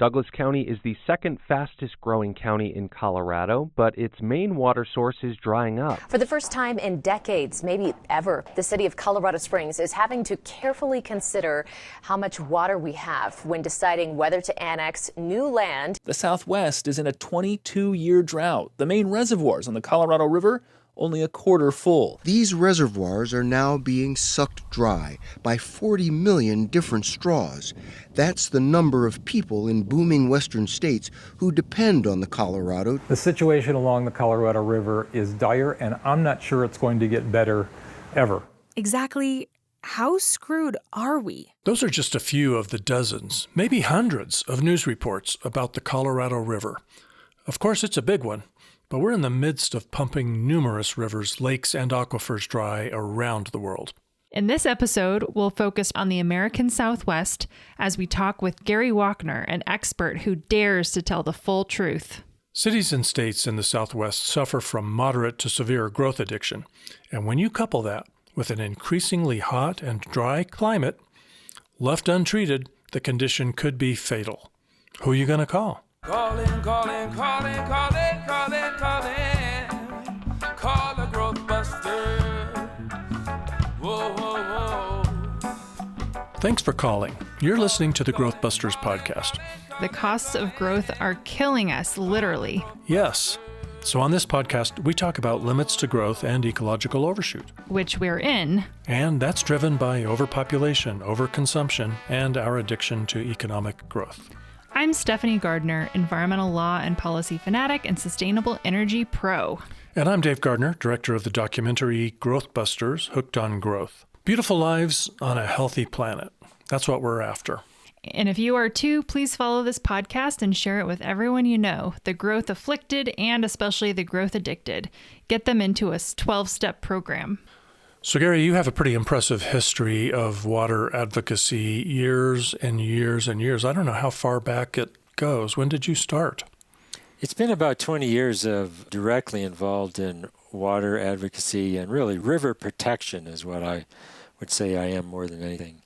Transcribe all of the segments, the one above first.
Douglas County is the second fastest growing county in Colorado, but its main water source is drying up. For the first time in decades, maybe ever, the city of Colorado Springs is having to carefully consider how much water we have when deciding whether to annex new land. The Southwest is in a 22-year drought. The main reservoirs on the Colorado River only a quarter full. These reservoirs are now being sucked dry by 40 million different straws. That's the number of people in booming western states who depend on the Colorado. The situation along the Colorado River is dire, and I'm not sure it's going to get better ever. Exactly how screwed are we? Those are just a few of the dozens, maybe hundreds of news reports about the Colorado River. Of course, it's a big one. But we're in the midst of pumping numerous rivers, lakes, and aquifers dry around the world. In this episode, we'll focus on the American Southwest as we talk with Gary Wockner, an expert who dares to tell the full truth. Cities and states in the Southwest suffer from moderate to severe growth addiction. And when you couple that with an increasingly hot and dry climate, left untreated, the condition could be fatal. Who are you going to call? Calling, calling, calling, calling, calling, calling. Call a growth buster. Whoa, whoa, whoa. Thanks for calling. You're listening to the Growth Busters podcast. The costs of growth are killing us, literally. Yes. So on this podcast, we talk about limits to growth and ecological overshoot. Which we're in. And that's driven by overpopulation, overconsumption, and our addiction to economic growth. I'm Stephanie Gardner, environmental law and policy fanatic and sustainable energy pro. And I'm Dave Gardner, director of the documentary Growth Busters, Hooked on Growth. Beautiful lives on a healthy planet. That's what we're after. And if you are too, please follow this podcast and share it with everyone you know, the growth afflicted and especially the growth addicted. Get them into a 12-step program. So Gary, you have a pretty impressive history of water advocacy, years and years and years. I don't know how far back it goes. When did you start? It's been about 20 years of directly involved in water advocacy, and really river protection is what I would say I am more than anything.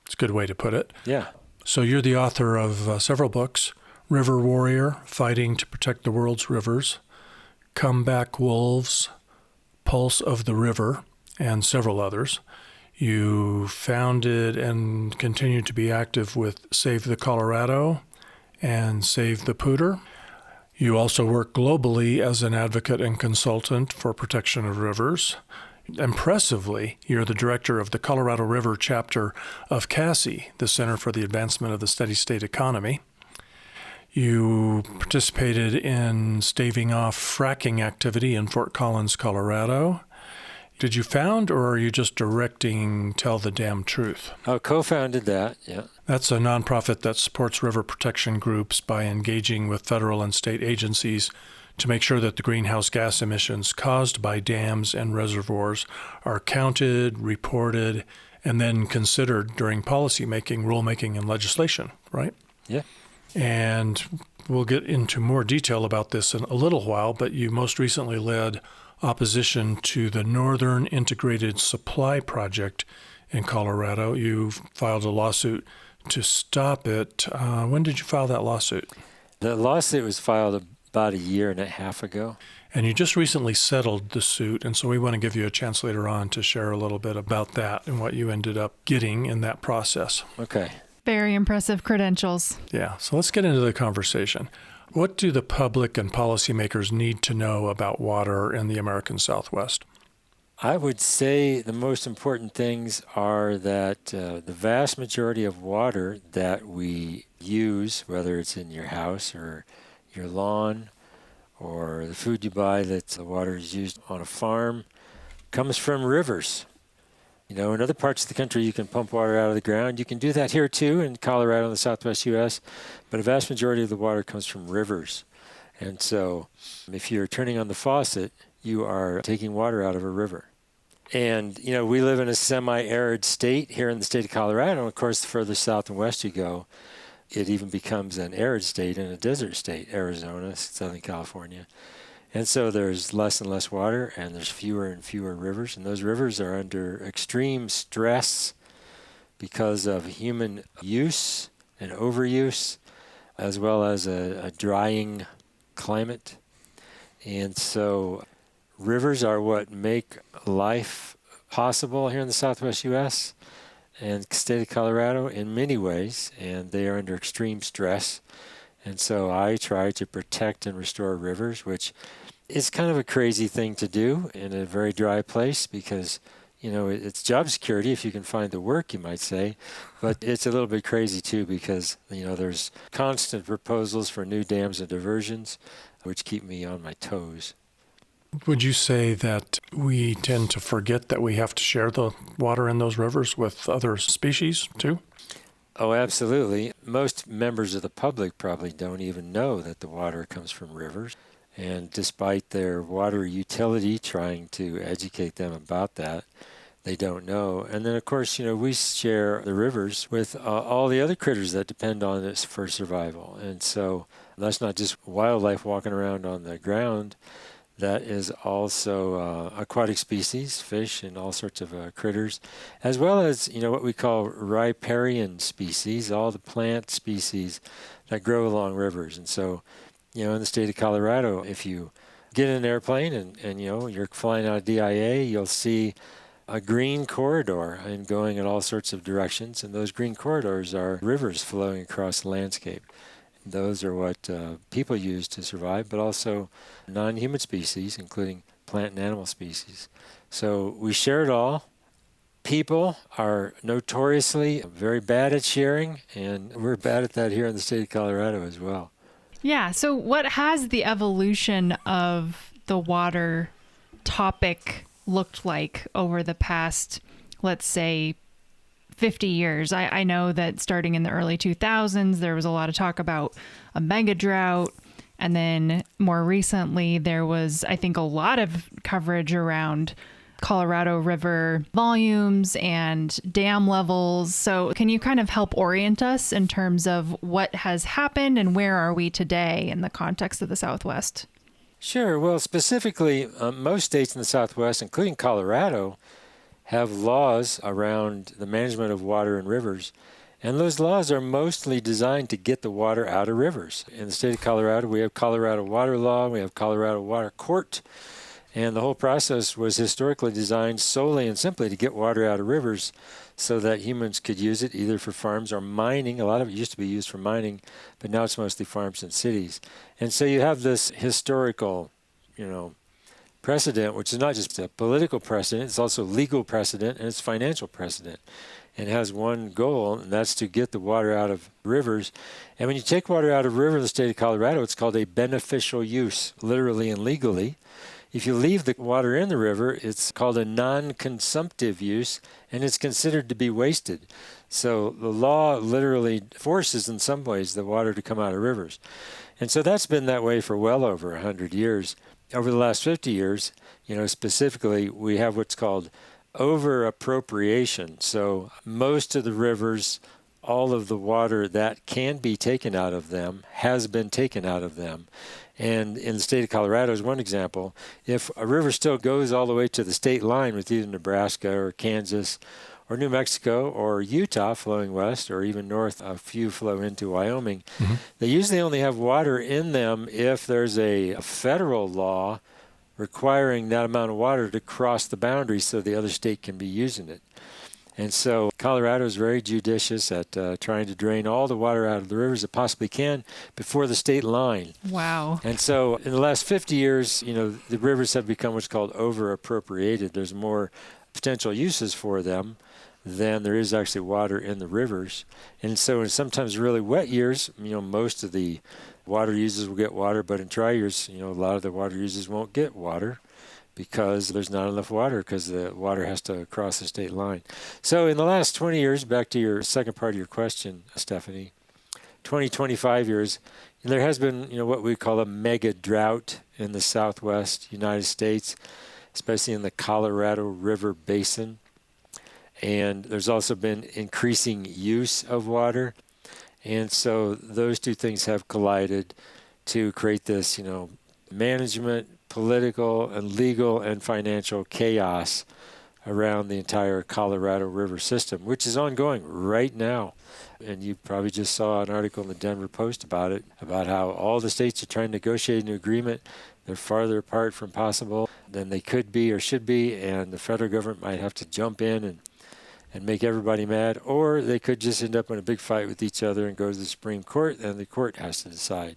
It's a good way to put it. Yeah. So you're the author of several books: River Warrior, Fighting to Protect the World's Rivers, Come Back Wolves, Pulse of the River, and several others. You founded and continue to be active with Save the Colorado and Save the Pooter. You also work globally as an advocate and consultant for protection of rivers. Impressively, you're the director of the Colorado River chapter of CASI, the Center for the Advancement of the Steady State Economy. You participated in staving off fracking activity in Fort Collins, Colorado. Did you found, or are you just directing Tell the Damn Truth? I co-founded that, yeah. That's a nonprofit that supports river protection groups by engaging with federal and state agencies to make sure that the greenhouse gas emissions caused by dams and reservoirs are counted, reported, and then considered during policymaking, rulemaking, and legislation, right? Yeah. And we'll get into more detail about this in a little while, but you most recently led opposition to the Northern Integrated Supply Project in Colorado. You filed a lawsuit to stop it. When did you file that lawsuit? The lawsuit was filed about a year and a half ago. And you just recently settled the suit, and so we want to give you a chance later on to share a little bit about that and what you ended up getting in that process. Okay. Very impressive credentials. Yeah, so let's get into the conversation. What do the public and policymakers need to know about water in the American Southwest? I would say the most important things are that the vast majority of water that we use, whether it's in your house or your lawn or the food you buy, that the water is used on a farm, comes from rivers. You know, in other parts of the country, you can pump water out of the ground. You can do that here, too, in Colorado and the Southwest U.S., but a vast majority of the water comes from rivers. And so if you're turning on the faucet, you are taking water out of a river. And, you know, we live in a semi-arid state here in the state of Colorado. And, of course, the further south and west you go, it even becomes an arid state and a desert state, Arizona, Southern California. And so there's less and less water, and there's fewer and fewer rivers. And those rivers are under extreme stress because of human use and overuse. as well as a drying climate. And so rivers are what make life possible here in the southwest U.S. and state of Colorado in many ways, and they are under extreme stress. And so I try to protect and restore rivers, which is kind of a crazy thing to do in a very dry place because, it's job security if you can find the work, you might say. But it's a little bit crazy, too, because, there's constant proposals for new dams and diversions, which keep me on my toes. Would you say that we tend to forget that we have to share the water in those rivers with other species, too? Oh, absolutely. Most members of the public probably don't even know that the water comes from rivers. And despite their water utility trying to educate them about that, they don't know. And then, of course, we share the rivers with all the other critters that depend on it for survival. And so that's not just wildlife walking around on the ground. That is also aquatic species, fish and all sorts of critters, as well as, what we call riparian species, all the plant species that grow along rivers. And so, in the state of Colorado, if you get in an airplane and you're flying out of DIA, you'll see a green corridor and going in all sorts of directions. And those green corridors are rivers flowing across the landscape. Those are what people use to survive, but also non-human species, including plant and animal species. So we share it all. People are notoriously very bad at sharing, and we're bad at that here in the state of Colorado as well. Yeah. So what has the evolution of the water topic looked like over the past, let's say, 50 years? I know that starting in the early 2000s, there was a lot of talk about a mega drought. And then more recently, there was, I think, a lot of coverage around Colorado River volumes and dam levels. So can you kind of help orient us in terms of what has happened and where are we today in the context of the Southwest? Sure. Well, specifically, most states in the Southwest, including Colorado, have laws around the management of water and rivers. And those laws are mostly designed to get the water out of rivers. In the state of Colorado, we have Colorado Water Law, we have Colorado Water Court, and the whole process was historically designed solely and simply to get water out of rivers so that humans could use it either for farms or mining. A lot of it used to be used for mining, but now it's mostly farms and cities. And so you have this historical, precedent, which is not just a political precedent, it's also legal precedent, and it's financial precedent. And it has one goal, and that's to get the water out of rivers. And when you take water out of a river in the state of Colorado, it's called a beneficial use, literally and legally. If you leave the water in the river, it's called a non-consumptive use, and it's considered to be wasted. So the law literally forces, in some ways, the water to come out of rivers. And so that's been that way for well over 100 years. Over the last 50 years, specifically, we have what's called over-appropriation. So most of the rivers, all of the water that can be taken out of them has been taken out of them. And in the state of Colorado is one example. If a river still goes all the way to the state line with either Nebraska or Kansas or New Mexico or Utah flowing west or even north, a few flow into Wyoming, they usually only have water in them if there's a federal law requiring that amount of water to cross the boundary so the other state can be using it. And so Colorado is very judicious at trying to drain all the water out of the rivers it possibly can before the state line. Wow. And so in the last 50 years, the rivers have become what's called over-appropriated. There's more potential uses for them than there is actually water in the rivers. And so in sometimes really wet years, most of the water users will get water, but in dry years, a lot of the water users won't get water because there's not enough water because the water has to cross the state line. So in the last 20 years, back to your second part of your question, Stephanie, 25 years, there has been, what we call a mega drought in the Southwest United States, especially in the Colorado River Basin. And there's also been increasing use of water. And so those two things have collided to create this, management, political and legal and financial chaos around the entire Colorado River system, which is ongoing right now. And you probably just saw an article in the Denver Post about it, about how all the states are trying to negotiate an agreement. They're farther apart from possible than they could be or should be, and the federal government might have to jump in and make everybody mad, or they could just end up in a big fight with each other and go to the Supreme Court, and the court has to decide.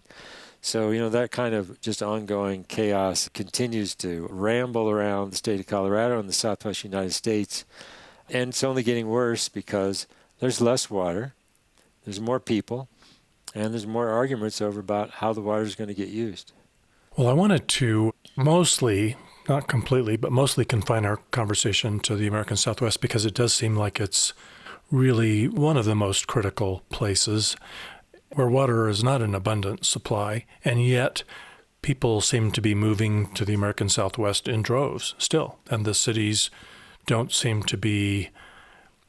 So, that kind of just ongoing chaos continues to ramble around the state of Colorado and the southwest United States, and it's only getting worse because there's less water, there's more people, and there's more arguments over about how the water is going to get used. Well, I wanted to mostly, not completely, but mostly confine our conversation to the American Southwest because it does seem like it's really one of the most critical places where water is not an abundant supply, and yet people seem to be moving to the American Southwest in droves still, and the cities don't seem to be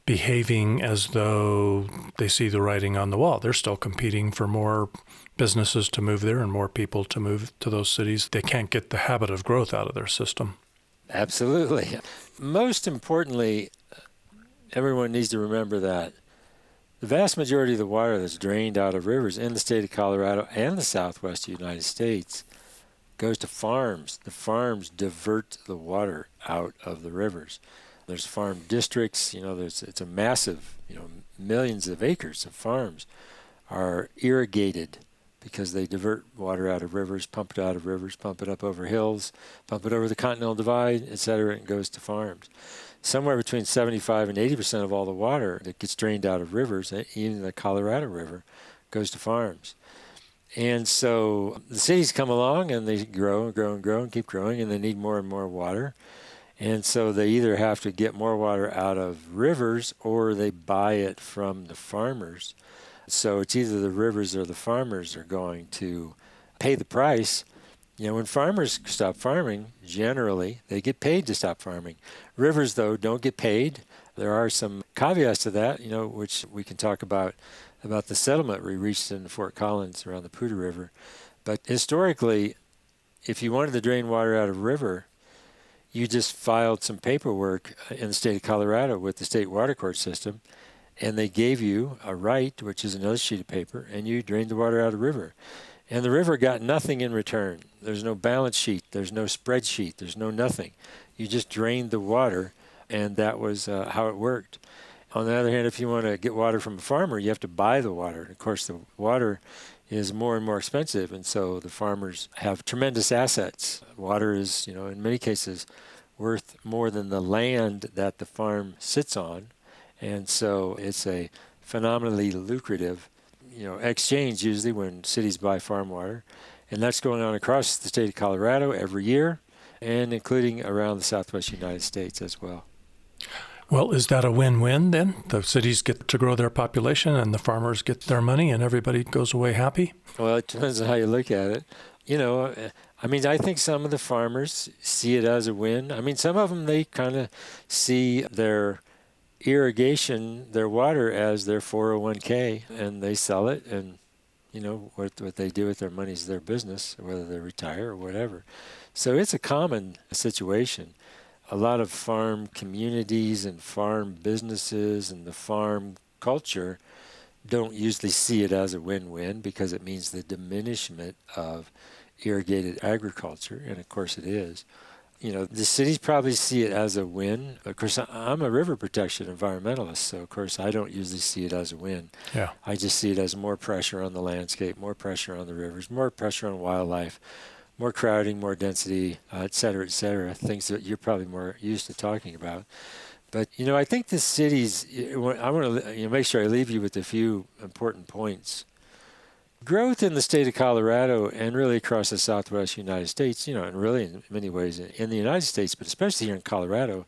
behaving as though they see the writing on the wall. They're still competing for more businesses to move there and more people to move to those cities. They can't get the habit of growth out of their system. Absolutely. Most importantly, everyone needs to remember that the vast majority of the water that's drained out of rivers in the state of Colorado and the southwest United States goes to farms. The farms divert the water out of the rivers. There's farm districts, it's a massive, millions of acres of farms are irrigated because they divert water out of rivers, pump it out of rivers, pump it up over hills, pump it over the Continental Divide, et cetera, and it goes to farms. Somewhere between 75 and 80% of all the water that gets drained out of rivers, even the Colorado River, goes to farms. And so the cities come along and they grow and grow and grow and keep growing, and they need more and more water. And so they either have to get more water out of rivers or they buy it from the farmers. So it's either the rivers or the farmers are going to pay the price. When farmers stop farming, generally, they get paid to stop farming. Rivers, though, don't get paid. There are some caveats to that, which we can talk about the settlement we reached in Fort Collins around the Poudre River. But historically, if you wanted to drain water out of a river, you just filed some paperwork in the state of Colorado with the state water court system, and they gave you a right, which is another sheet of paper, and you drained the water out of the river. And the river got nothing in return. There's no balance sheet. There's no spreadsheet. There's no nothing. You just drained the water, and that was how it worked. On the other hand, if you want to get water from a farmer, you have to buy the water. And of course, the water is more and more expensive, and so the farmers have tremendous assets. Water is, in many cases, worth more than the land that the farm sits on, and so it's a phenomenally lucrative, exchange usually when cities buy farm water, and that's going on across the state of Colorado every year, and including around the southwest United States as well. Well, is that a win-win then? The cities get to grow their population and the farmers get their money and everybody goes away happy? Well, it depends on how you look at it. I think some of the farmers see it as a win. Some of them, they kind of see their irrigation, their water, as their 401k, and they sell it, and, what they do with their money is their business, whether they retire or whatever. So it's a common situation. A lot of farm communities and farm businesses and the farm culture don't usually see it as a win-win because it means the diminishment of irrigated agriculture, and of course it is. The cities probably see it as a win. Of course, I'm a river protection environmentalist, so of course I don't usually see it as a win. Yeah. I just see it as more pressure on the landscape, more pressure on the rivers, more pressure on wildlife, more crowding, more density, et cetera, things that you're probably more used to talking about. But, I think the cities, I want to make sure I leave you with a few important points. Growth in the state of Colorado and really across the southwest United States, and really in many ways in the United States, but especially here in Colorado,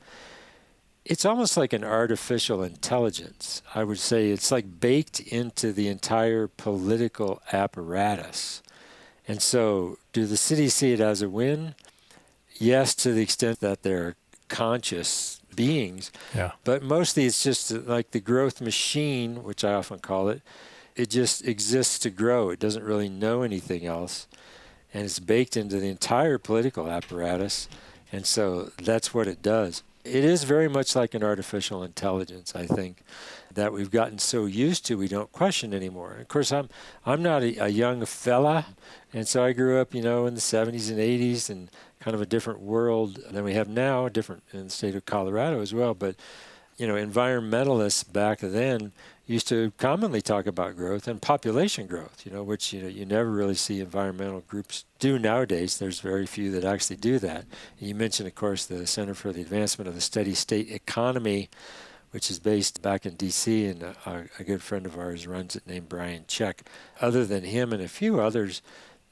it's almost like an artificial intelligence. I would say it's like baked into the entire political apparatus. And so do the cities see it as a win? Yes, to the extent that they're conscious beings. Yeah. But mostly it's just like the growth machine, which I often call it. It just exists to grow. It doesn't really know anything else. And it's baked into the entire political apparatus. And so that's what it does. It is very much like an artificial intelligence, I think, that we've gotten so used to we don't question anymore. Of course, I'm not a young fella, and so I grew up, in the 70s and 80s and kind of a different world than we have now, different in the state of Colorado as well. But, environmentalists back then used to commonly talk about growth and population growth, which, you never really see environmental groups do nowadays. There's very few that actually do that. And you mentioned, of course, the Center for the Advancement of the Steady State Economy, which is based back in D.C., and a good friend of ours runs it named Brian Check. Other than him and a few others,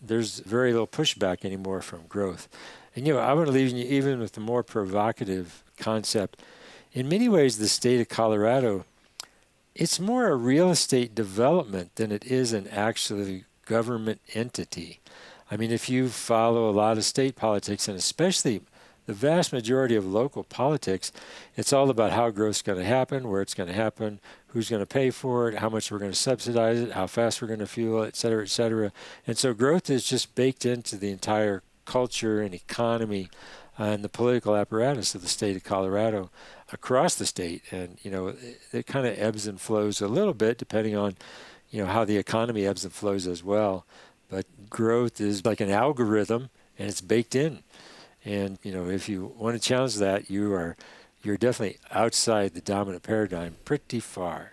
there's very little pushback anymore from growth. And, I want to leave you even with the more provocative concept. In many ways, the state of Colorado, it's more a real estate development than it is an actually government entity. I mean, if you follow a lot of state politics, and especially the vast majority of local politics, it's all about how growth's going to happen, where it's going to happen, who's going to pay for it, how much we're going to subsidize it, how fast we're going to fuel it, et cetera, et cetera. And so growth is just baked into the entire culture and economy and the political apparatus of the state of Colorado across the state. And, it kind of ebbs and flows a little bit depending on, how the economy ebbs and flows as well. But growth is like an algorithm, and it's baked in. And, if you want to challenge that, you're definitely outside the dominant paradigm pretty far.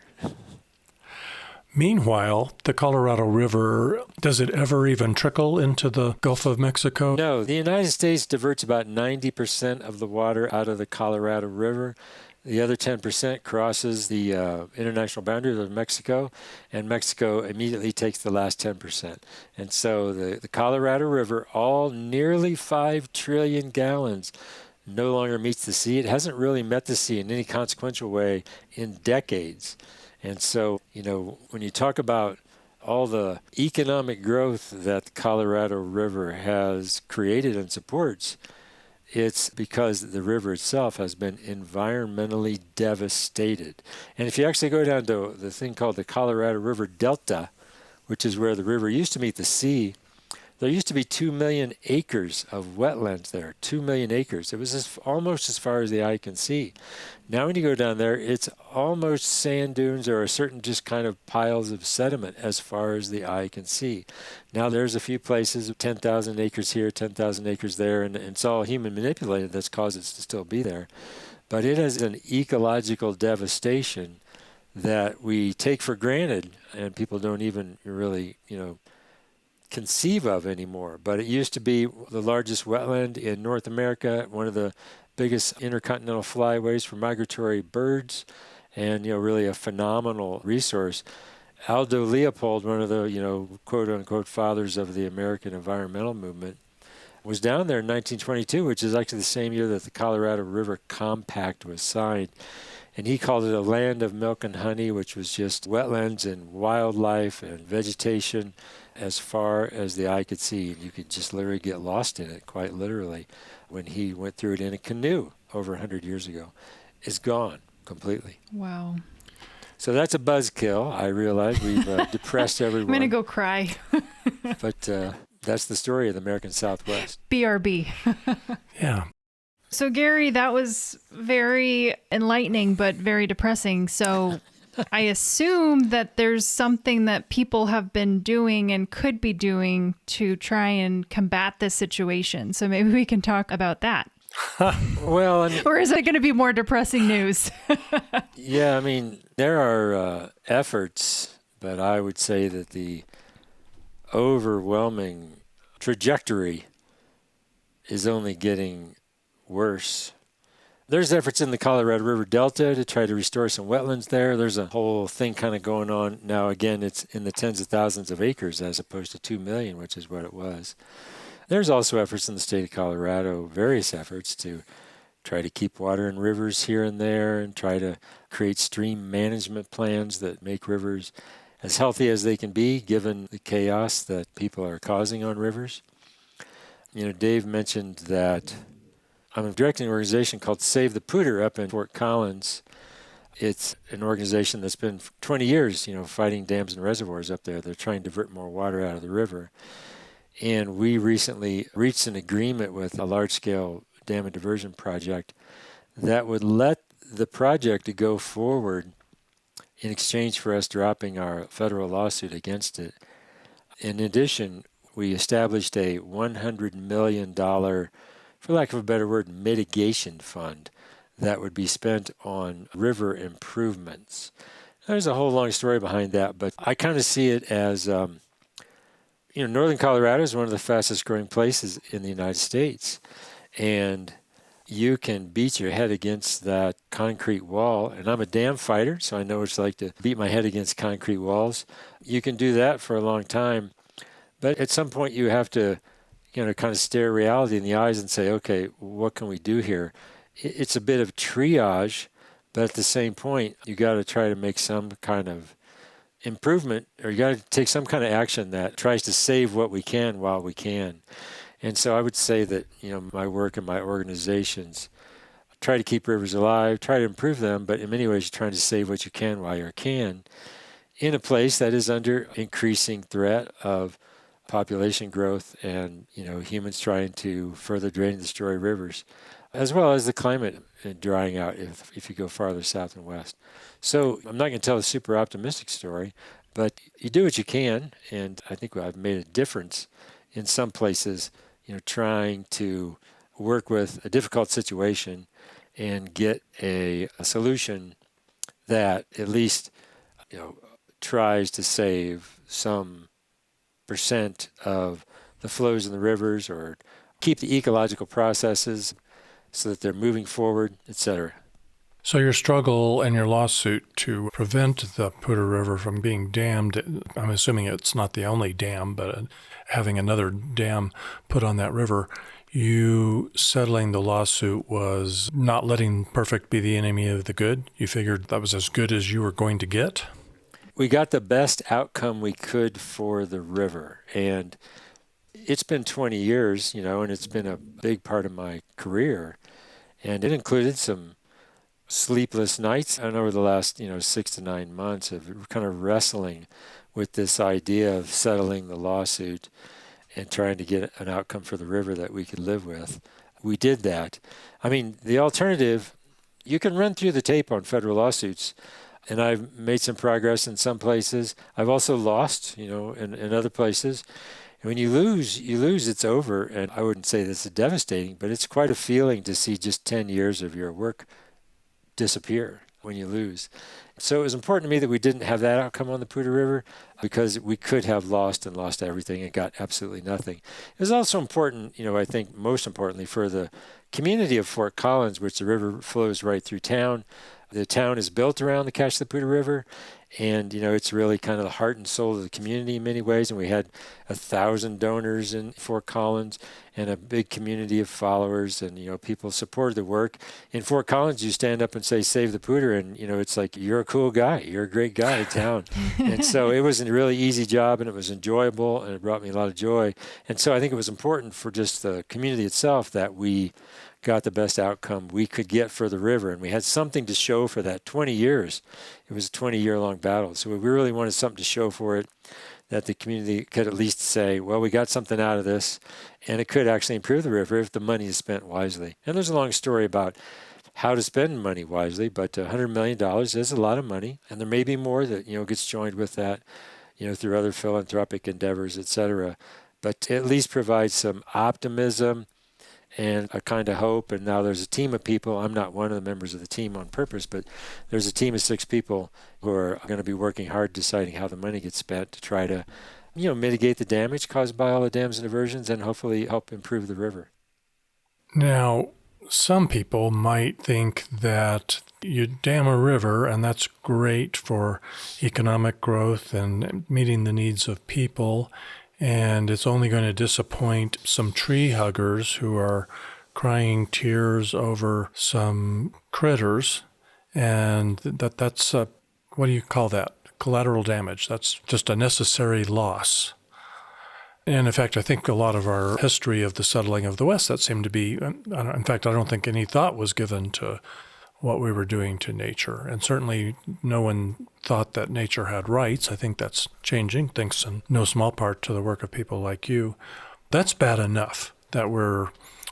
Meanwhile, the Colorado River, does it ever even trickle into the Gulf of Mexico? No, the United States diverts about 90% of the water out of the Colorado River. The other 10% crosses the international boundary of Mexico, and Mexico immediately takes the last 10%. And so the Colorado River, all nearly 5 trillion gallons, no longer meets the sea. It hasn't really met the sea in any consequential way in decades. And so, when you talk about all the economic growth that the Colorado River has created and supports, it's because the river itself has been environmentally devastated. And if you actually go down to the thing called the Colorado River Delta, which is where the river used to meet the sea, there used to be 2 million acres of wetlands there, 2 million acres. It was almost as far as the eye can see. Now when you go down there, it's almost sand dunes or a certain just kind of piles of sediment as far as the eye can see. Now there's a few places, 10,000 acres here, 10,000 acres there, and it's all human manipulated that's caused it to still be there. But it has an ecological devastation that we take for granted, and people don't even really, conceive of anymore. But it used to be the largest wetland in North America, one of the biggest intercontinental flyways for migratory birds, and really a phenomenal resource. Aldo Leopold, one of the quote unquote fathers of the American environmental movement, was down there in 1922, which is actually the same year that the Colorado River Compact was signed. And he called it a land of milk and honey, which was just wetlands and wildlife and vegetation as far as the eye could see. And you could just literally get lost in it, quite literally, when he went through it in a canoe over 100 years ago. It's gone completely. Wow. So that's a buzzkill. I realize we've depressed everyone. I'm going to go cry. But that's the story of the American Southwest. BRB. Yeah. So, Gary, that was very enlightening, but very depressing. So I assume that there's something that people have been doing and could be doing to try and combat this situation. So maybe we can talk about that. Well, or is it going to be more depressing news? Yeah, there are efforts, but I would say that the overwhelming trajectory is only getting worse. There's efforts in the Colorado River Delta to try to restore some wetlands there. There's a whole thing kind of going on now. Again, it's in the tens of thousands of acres as opposed to 2 million, which is what it was. There's also efforts in the state of Colorado, various efforts to try to keep water in rivers here and there and try to create stream management plans that make rivers as healthy as they can be given the chaos that people are causing on rivers. Dave mentioned that I'm directing an organization called Save the Pooter up in Fort Collins. It's an organization that's been for 20 years, fighting dams and reservoirs up there. They're trying to divert more water out of the river. And we recently reached an agreement with a large-scale dam and diversion project that would let the project to go forward in exchange for us dropping our federal lawsuit against it. In addition, we established a $100 million, for lack of a better word, mitigation fund that would be spent on river improvements. There's a whole long story behind that, but I kind of see it as, northern Colorado is one of the fastest growing places in the United States. And you can beat your head against that concrete wall. And I'm a dam fighter, so I know what it's like to beat my head against concrete walls. You can do that for a long time. But at some point you have to, kind of stare reality in the eyes and say, okay, what can we do here? It's a bit of triage, but at the same point, you got to try to make some kind of improvement, or you got to take some kind of action that tries to save what we can while we can. And so I would say that, my work and my organizations try to keep rivers alive, try to improve them, but in many ways you're trying to save what you can while you can in a place that is under increasing threat of population growth and, humans trying to further drain and destroy rivers, as well as the climate drying out if you go farther south and west. So I'm not going to tell a super optimistic story, but you do what you can, and I think I've made a difference in some places, trying to work with a difficult situation and get a solution that at least, tries to save some percent of the flows in the rivers or keep the ecological processes so that they're moving forward, etc. So your struggle and your lawsuit to prevent the Poudre River from being dammed, I'm assuming it's not the only dam, but having another dam put on that river, you settling the lawsuit was not letting perfect be the enemy of the good? You figured that was as good as you were going to get? We got the best outcome we could for the river. And it's been 20 years, and it's been a big part of my career. And it included some sleepless nights and over the last 6 to 9 months of kind of wrestling with this idea of settling the lawsuit and trying to get an outcome for the river that we could live with. We did that. I mean, the alternative, you can run through the tape on federal lawsuits, and I've made some progress in some places. I've also lost, in other places. And when you lose, it's over. And I wouldn't say this is devastating, but it's quite a feeling to see just 10 years of your work disappear when you lose. So it was important to me that we didn't have that outcome on the Poudre River, because we could have lost everything and got absolutely nothing. It was also important, I think most importantly, for the community of Fort Collins, which the river flows right through town. The town is built around the Cache de la Poudre River, and, it's really kind of the heart and soul of the community in many ways. And we had 1,000 donors in Fort Collins and a big community of followers, and, people supported the work. In Fort Collins, you stand up and say, save the Poudre, and, it's like, you're a cool guy. You're a great guy in town. And so it was a really easy job, and it was enjoyable, and it brought me a lot of joy. And so I think it was important for just the community itself that we got the best outcome we could get for the river. And we had something to show for that. 20 years. It was a 20-year-long battle. So we really wanted something to show for it that the community could at least say, well, we got something out of this, and it could actually improve the river if the money is spent wisely. And there's a long story about how to spend money wisely, but $100 million is a lot of money, and there may be more that, gets joined with that, through other philanthropic endeavors, et cetera. But at least provide some optimism and a kind of hope. And now there's a team of people. I'm not one of the members of the team on purpose, but there's a team of 6 people who are going to be working hard deciding how the money gets spent to try to, mitigate the damage caused by all the dams and diversions and hopefully help improve the river. Now, some people might think that you dam a river and that's great for economic growth and meeting the needs of people, and it's only going to disappoint some tree huggers who are crying tears over some critters, and that's what do you call that? Collateral damage. That's just a necessary loss. And in fact, I think a lot of our history of the settling of the West, that seemed to be, in fact, I don't think any thought was given to what we were doing to nature. And certainly no one thought that nature had rights. I think that's changing, thanks in no small part to the work of people like you. That's bad enough that we're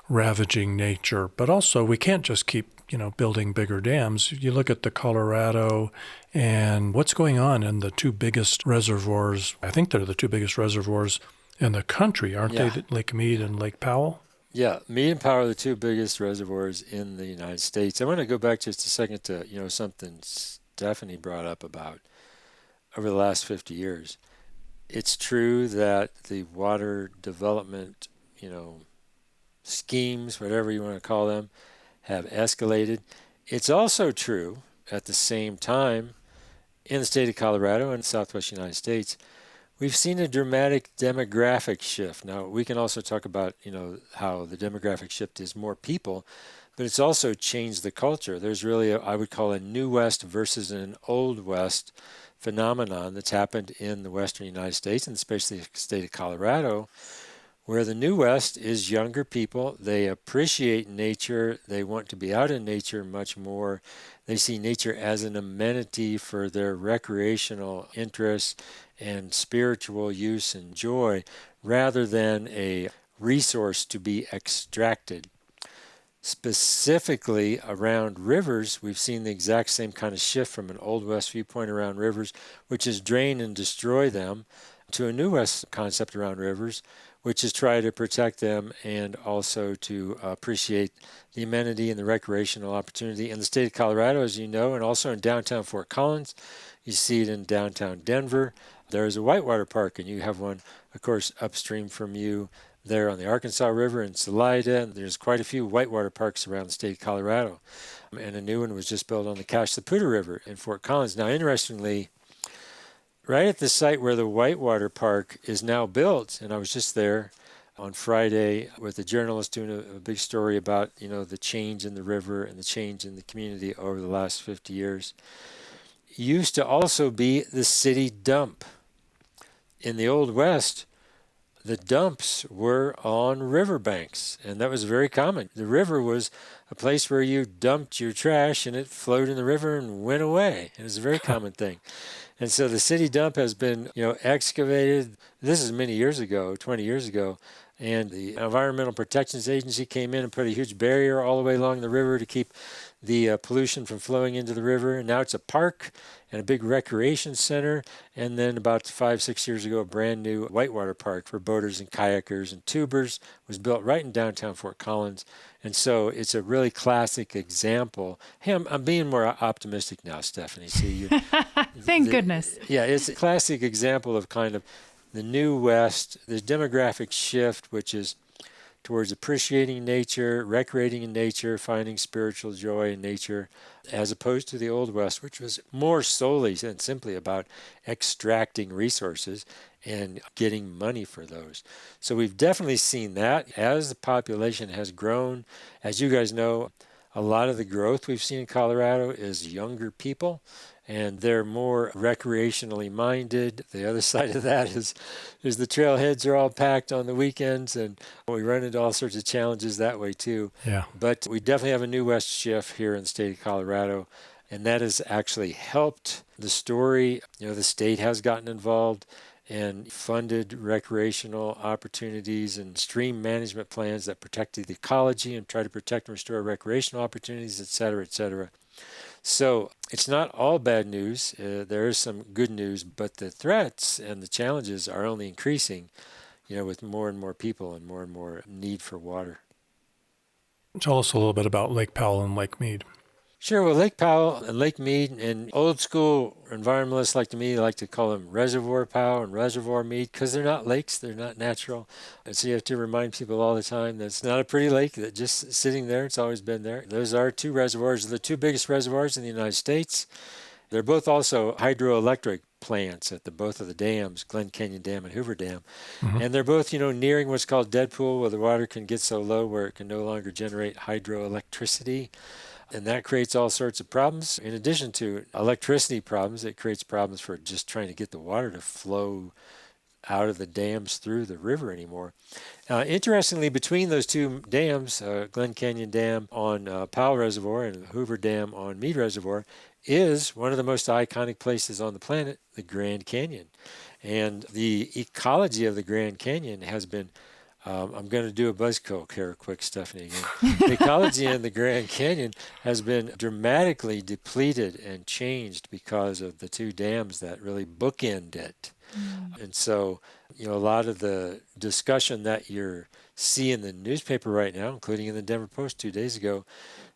ravaging nature, but also we can't just keep building bigger dams. You look at the Colorado and what's going on in the two biggest reservoirs. I think they're the two biggest reservoirs in the country, aren't they? Lake Mead and Lake Powell? Yeah, Mead and Powell are the two biggest reservoirs in the United States. I want to go back just a second to, something Stephanie brought up about over the last 50 years. It's true that the water development, schemes, whatever you want to call them, have escalated. It's also true at the same time in the state of Colorado and the southwest United States, we've seen a dramatic demographic shift. Now, we can also talk about, how the demographic shift is more people, but it's also changed the culture. There's really, I would call a new West versus an old West phenomenon that's happened in the western United States, and especially the state of Colorado, where the new West is younger people. They appreciate nature. They want to be out in nature much more. They see nature as an amenity for their recreational interests and spiritual use and joy, rather than a resource to be extracted. Specifically around rivers, we've seen the exact same kind of shift from an Old West viewpoint around rivers, which is drain and destroy them, to a New West concept around rivers, which is try to protect them and also to appreciate the amenity and the recreational opportunity. In the state of Colorado, as you know, and also in downtown Fort Collins, you see it in downtown Denver. There is a whitewater park, and you have one, of course, upstream from you there on the Arkansas River in Salida. And there's quite a few whitewater parks around the state of Colorado. And a new one was just built on the Cache the Poudre River in Fort Collins. Now, interestingly, right at the site where the whitewater park is now built, and I was just there on Friday with a journalist doing a big story about, the change in the river and the change in the community over the last 50 years, used to also be the city dump. In the Old West, the dumps were on riverbanks, and that was very common. The river was a place where you dumped your trash, and it flowed in the river and went away. It was a very common thing. And so the city dump has been, excavated. This is many years ago, 20 years ago, and the Environmental Protection Agency came in and put a huge barrier all the way along the river to keep the pollution from flowing into the river. And now it's a park and a big recreation center. And then about 5-6 years ago, a brand new whitewater park for boaters and kayakers and tubers was built right in downtown Fort Collins. And so it's a really classic example. Hey, I'm being more optimistic now, Stephanie. See, Thank goodness. Yeah, it's a classic example of kind of the new West, the demographic shift, which is towards appreciating nature, recreating in nature, finding spiritual joy in nature, as opposed to the Old West, which was more solely and simply about extracting resources and getting money for those. So we've definitely seen that as the population has grown. As you guys know, a lot of the growth we've seen in Colorado is younger people, and they're more recreationally minded. The other side of that is the trailheads are all packed on the weekends, and we run into all sorts of challenges that way too. Yeah. But we definitely have a new West shift here in the state of Colorado, and that has actually helped the story. The state has gotten involved and funded recreational opportunities and stream management plans that protect the ecology and try to protect and restore recreational opportunities, et cetera, et cetera. So it's not all bad news. There is some good news, but the threats and the challenges are only increasing, with more and more people and more need for water. Tell us a little bit about Lake Powell and Lake Mead. Sure. Well, Lake Powell and Lake Mead, and old school environmentalists like to call them Reservoir Powell and Reservoir Mead, because they're not lakes, they're not natural. And so you have to remind people all the time that it's not a pretty lake that just sitting there, it's always been there. Those are two reservoirs, the two biggest reservoirs in the United States. They're both also hydroelectric plants at both of the dams, Glen Canyon Dam and Hoover Dam. Mm-hmm. And they're both, nearing what's called dead pool, where the water can get so low where it can no longer generate hydroelectricity. And that creates all sorts of problems. In addition to electricity problems, it creates problems for just trying to get the water to flow out of the dams through the river anymore. Interestingly, between those two dams, Glen Canyon Dam on Powell Reservoir and Hoover Dam on Mead Reservoir, is one of the most iconic places on the planet, the Grand Canyon. And the ecology of the Grand Canyon has been I'm going to do a buzzkill here quick, Stephanie, again. The ecology in the Grand Canyon has been dramatically depleted and changed because of the two dams that really bookend it. And so, a lot of the discussion that you're seeing in the newspaper right now, including in the Denver Post 2 days ago,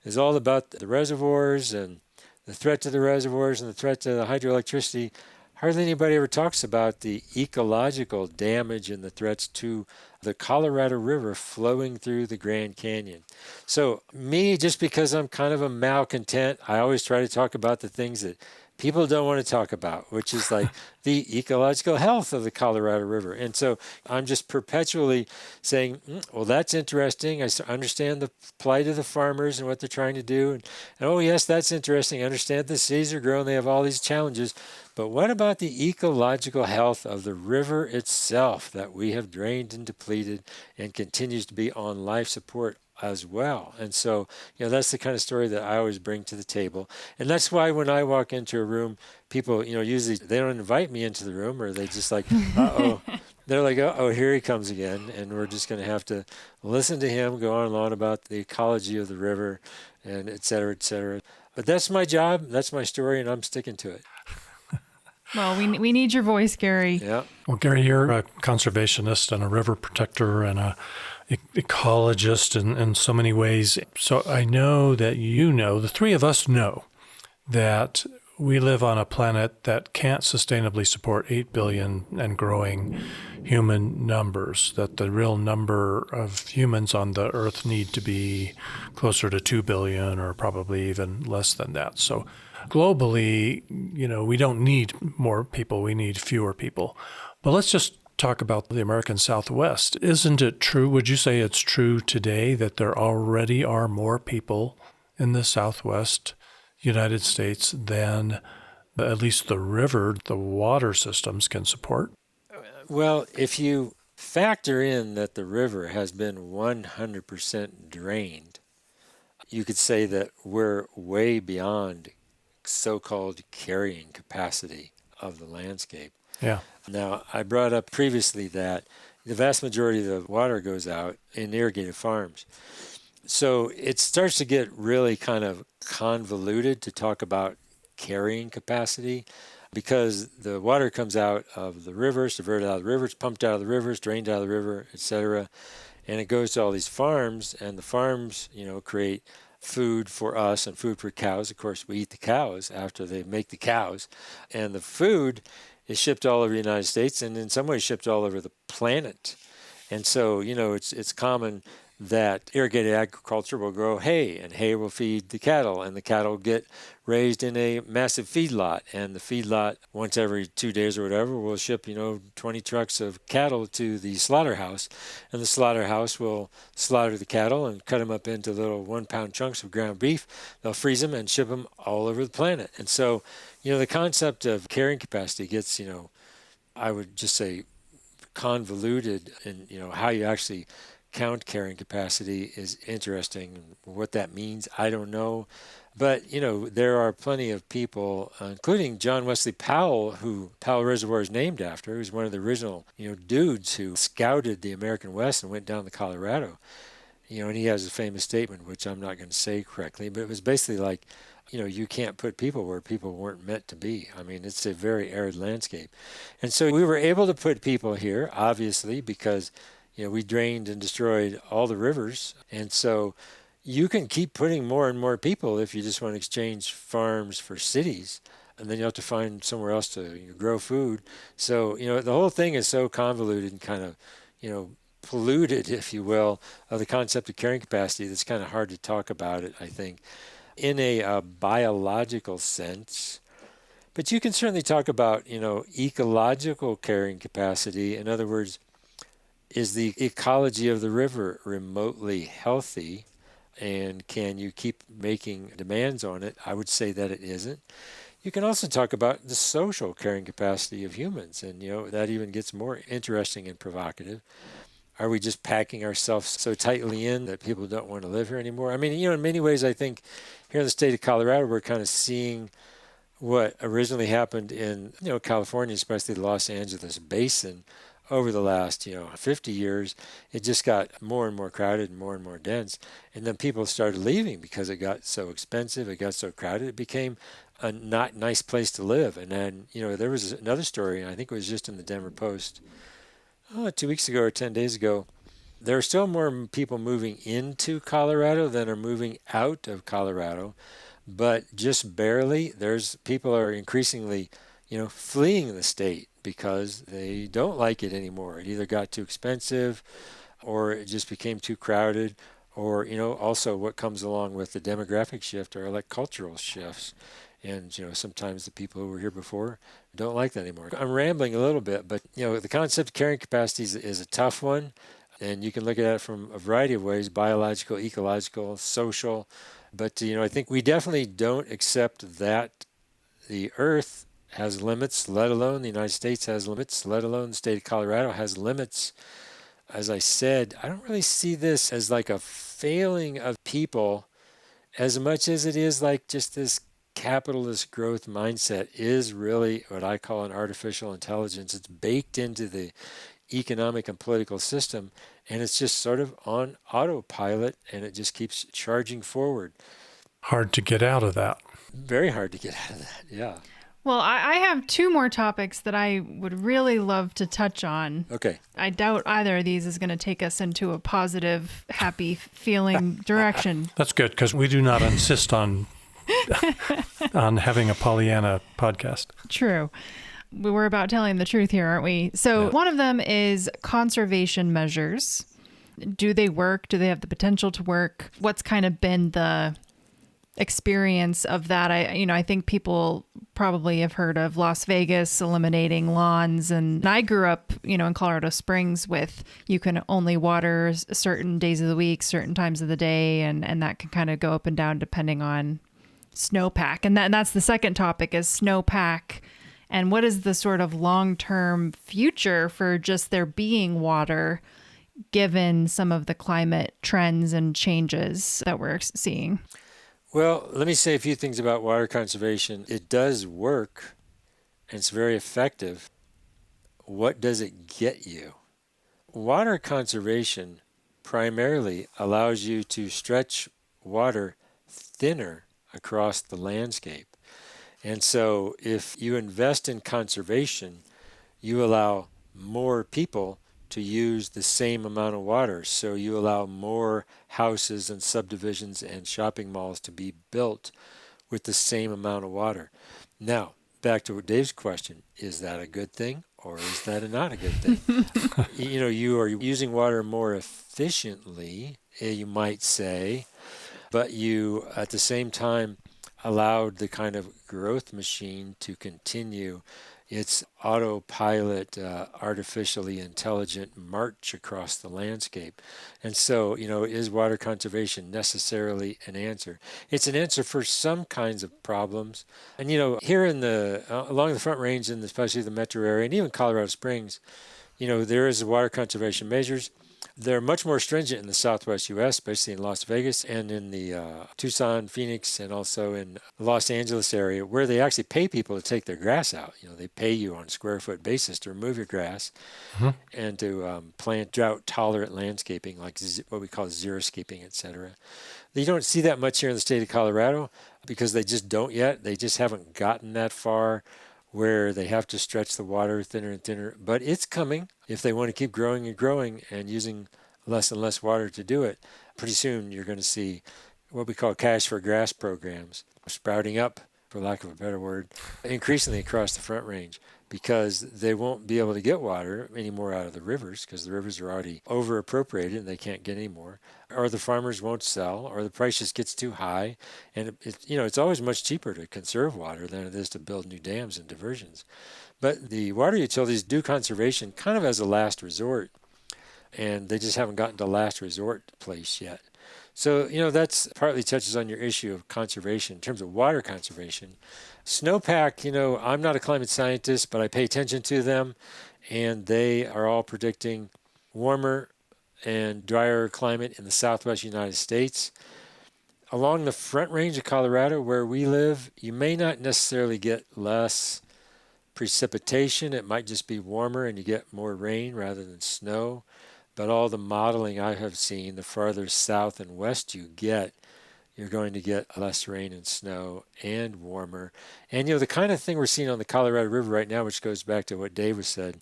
is all about the reservoirs and the threat to the reservoirs and the threat to the hydroelectricity. Hardly anybody ever talks about the ecological damage and the threats to the Colorado River flowing through the Grand Canyon. So me, just because I'm kind of a malcontent, I always try to talk about the things that people don't want to talk about, which is like the ecological health of the Colorado River. And so I'm just perpetually saying, well, that's interesting. I understand the plight of the farmers and what they're trying to do. And oh, yes, that's interesting. I understand the seeds are growing. They have all these challenges. But what about the ecological health of the river itself that we have drained and depleted and continues to be on life support as well? And so, that's the kind of story that I always bring to the table. And that's why when I walk into a room, people, usually they don't invite me into the room, or they just like, uh-oh. They're like, oh, here he comes again. And we're just going to have to listen to him go on and on about the ecology of the river and et cetera, et cetera. But that's my job. That's my story, and I'm sticking to it. Well, we need your voice, Gary. Yeah. Well, Gary, you're a conservationist and a river protector and a ecologist in so many ways. So I know that the three of us know that we live on a planet that can't sustainably support 8 billion and growing human numbers, that the real number of humans on the earth need to be closer to 2 billion or probably even less than that. So globally, we don't need more people, we need fewer people. But let's just talk about the American Southwest. Isn't it true, would you say it's true today that there already are more people in the Southwest United States than at least the river, the water systems can support? Well, if you factor in that the river has been 100% drained, you could say that we're way beyond so-called carrying capacity of the landscape. Yeah. Now, I brought up previously that the vast majority of the water goes out in irrigated farms. So it starts to get really kind of convoluted to talk about carrying capacity, because the water comes out of the rivers, diverted out of the rivers, pumped out of the rivers, drained out of the river, etc. And it goes to all these farms, and the farms, create food for us and food for cows. Of course, we eat the cows after they make the cows. And the food is shipped all over the United States and in some ways shipped all over the planet. And so, it's common that irrigated agriculture will grow hay, and hay will feed the cattle, and the cattle get raised in a massive feedlot, and the feedlot once every 2 days or whatever will ship 20 trucks of cattle to the slaughterhouse, and the slaughterhouse will slaughter the cattle and cut them up into little 1-pound chunks of ground beef. They'll freeze them and ship them all over the planet. And so the concept of carrying capacity gets I would just say convoluted, and how you actually count carrying capacity is interesting. What that means, I don't know. But, there are plenty of people, including John Wesley Powell, who Powell Reservoir is named after, who's one of the original, dudes who scouted the American West and went down the Colorado. And he has a famous statement, which I'm not going to say correctly, but it was basically like, you can't put people where people weren't meant to be. I mean, it's a very arid landscape. And so we were able to put people here, obviously, because we drained and destroyed all the rivers. And so you can keep putting more and more people if you just want to exchange farms for cities. And then you have to find somewhere else to grow food. So, the whole thing is so convoluted and kind of, polluted, if you will, of the concept of carrying capacity that's kind of hard to talk about it, I think, in a biological sense. But you can certainly talk about, ecological carrying capacity. In other words, is the ecology of the river remotely healthy, and can you keep making demands on it? I would say that it isn't. You can also talk about the social carrying capacity of humans, and that even gets more interesting and provocative. Are we just packing ourselves so tightly in that people don't want to live here anymore? I mean, in many ways, I think here in the state of Colorado, we're kind of seeing what originally happened in California, especially the Los Angeles basin, over the last, 50 years, it just got more and more crowded and more dense. And then people started leaving because it got so expensive, it got so crowded, it became a not nice place to live. And then, there was another story, and I think it was just in the Denver Post 2 weeks ago or 10 days ago. There are still more people moving into Colorado than are moving out of Colorado, but just barely. People are increasingly, fleeing the state because they don't like it anymore. It either got too expensive or it just became too crowded, or, also what comes along with the demographic shift are like cultural shifts. And, sometimes the people who were here before don't like that anymore. I'm rambling a little bit, but, the concept of carrying capacity is a tough one. And you can look at it from a variety of ways: biological, ecological, social. But, I think we definitely don't accept that the Earth has limits, let alone the United States has limits, let alone the state of Colorado has limits. As I said, I don't really see this as like a failing of people as much as it is like just this capitalist growth mindset is really what I call an artificial intelligence. It's baked into the economic and political system, and it's just sort of on autopilot, and it just keeps charging forward. Hard to get out of that. Very hard to get out of that, yeah. Well, I have two more topics that I would really love to touch on. Okay. I doubt either of these is going to take us into a positive, happy feeling direction. That's good, because we do not insist on on having a Pollyanna podcast. True. We were about telling the truth here, aren't we? So One of them is conservation measures. Do they work? Do they have the potential to work? What's kind of been the experience of that? I think people probably have heard of Las Vegas eliminating lawns, and I grew up, in Colorado Springs with you can only water certain days of the week, certain times of the day, and that can kind of go up and down depending on snowpack. And that's the second topic is snowpack. And what is the sort of long-term future for just there being water given some of the climate trends and changes that we're seeing? Well, let me say a few things about water conservation. It does work, and it's very effective. What does it get you? Water conservation primarily allows you to stretch water thinner across the landscape. And so if you invest in conservation, you allow more people to use the same amount of water. So you allow more houses and subdivisions and shopping malls to be built with the same amount of water. Now, back to Dave's question, is that a good thing or is that not a good thing? You are using water more efficiently, you might say, but you at the same time allowed the kind of growth machine to continue its autopilot, artificially intelligent march across the landscape. And so, is water conservation necessarily an answer? It's an answer for some kinds of problems. And, here in along the Front Range, and especially the metro area, and even Colorado Springs, there is water conservation measures. They're much more stringent in the Southwest U.S., especially in Las Vegas and in the Tucson, Phoenix, and also in the Los Angeles area, where they actually pay people to take their grass out. They pay you on a square foot basis to remove your grass and to plant drought-tolerant landscaping, like what we call xeriscaping, etc. You don't see that much here in the state of Colorado because they just don't yet. They just haven't gotten that far where they have to stretch the water thinner and thinner. But it's coming if they want to keep growing and growing and using less and less water to do it. Pretty soon you're going to see what we call cash for grass programs sprouting up, for lack of a better word, increasingly across the Front Range, because they won't be able to get water anymore out of the rivers because the rivers are already over appropriated and they can't get any more, or the farmers won't sell, or the price just gets too high. And it's always much cheaper to conserve water than it is to build new dams and diversions. But the water utilities do conservation kind of as a last resort, and they just haven't gotten to last resort place yet. So, that's partly touches on your issue of conservation in terms of water conservation. Snowpack, I'm not a climate scientist, but I pay attention to them, and they are all predicting warmer and drier climate in the Southwest United States. Along the Front Range of Colorado, where we live, you may not necessarily get less precipitation, it might just be warmer and you get more rain rather than snow. But all the modeling I have seen, the farther south and west you get, you're going to get less rain and snow and warmer. And, the kind of thing we're seeing on the Colorado River right now, which goes back to what Dave was said,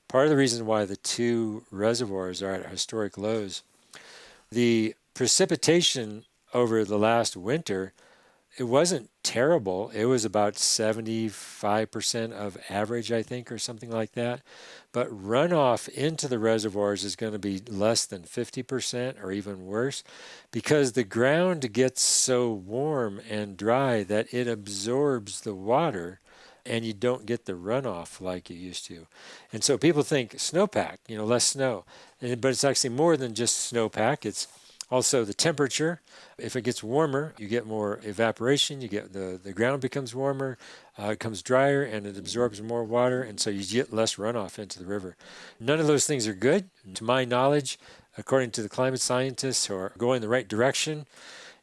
part of the reason why the two reservoirs are at historic lows, the precipitation over the last winter, it wasn't terrible. It was about 75% of average, I think, or something like that. But runoff into the reservoirs is going to be less than 50% or even worse, because the ground gets so warm and dry that it absorbs the water and you don't get the runoff like you used to. And so people think snowpack, less snow. But it's actually more than just snowpack. It's also the temperature. If it gets warmer, you get more evaporation. You get the ground becomes warmer, it becomes drier, and it absorbs more water, and so you get less runoff into the river. None of those things are good, to my knowledge, according to the climate scientists who are going the right direction,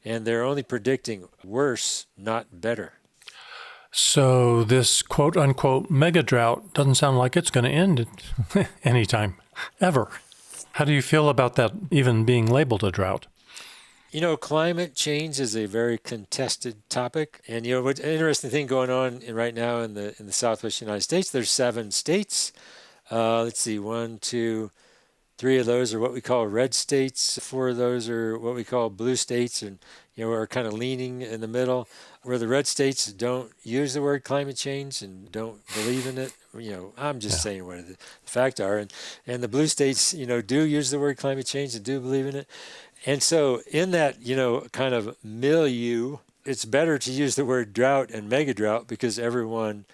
and they're only predicting worse, not better. So this quote-unquote mega drought doesn't sound like it's going to end anytime, ever. How do you feel about that even being labeled a drought? Climate change is a very contested topic. And, what's an interesting thing going on right now in the Southwest United States, there's 7 states. Let's see, 1, 2, 3 of those are what we call red states. 4 of those are what we call blue states, and are kind of leaning in the middle, where the red states don't use the word climate change and don't believe in it. I'm just saying what the facts are, and the blue states, do use the word climate change and do believe in it. And so in that, kind of milieu, it's better to use the word drought and mega drought, because everyone